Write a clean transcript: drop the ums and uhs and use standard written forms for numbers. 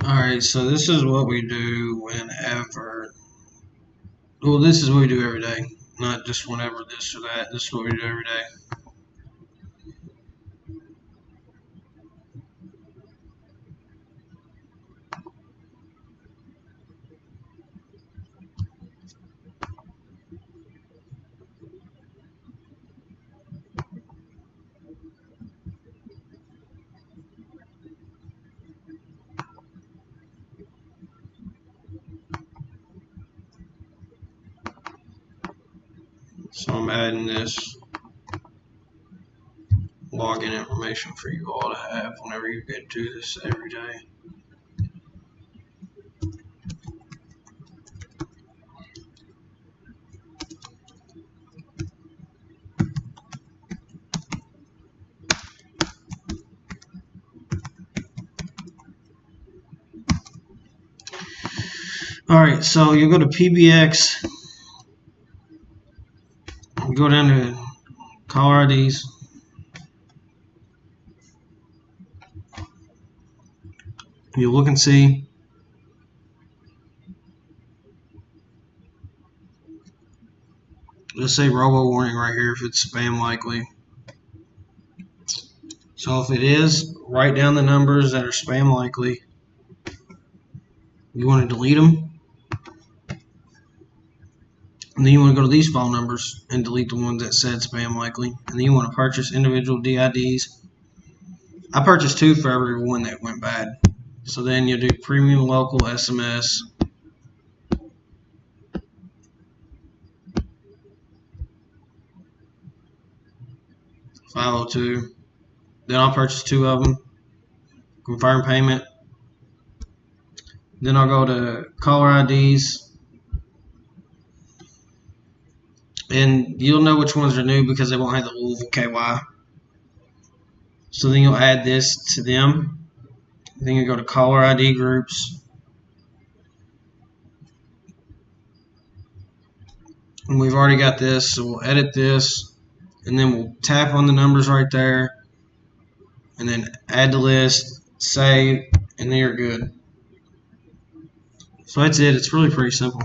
Alright, so this is what we do whenever. Well, this is what we do every day. Not just whenever this or that. This is what we do every day. So I'm adding this login information for you all to have whenever you get to this every day. Alright, so you go to PBX, you go down to caller IDs, you look and see. Just say robo warning right here if it's spam likely. So if it is, write down the numbers that are spam likely. You want to delete them. And then you want to go to these phone numbers and delete the ones that said spam likely. And then you want to purchase individual DIDs. I purchased 2 for every one that went bad. So then you do premium local SMS. $502. Then I'll purchase 2 of them. Confirm payment. Then I'll go to caller IDs. And you'll know which ones are new because they won't have the Louisville KY. So then you'll add this to them. Then you go to caller ID groups. And we've already got this, so we'll edit this. And then we'll tap on the numbers right there. And then add to list, save, and then you're good. So that's it. It's really pretty simple.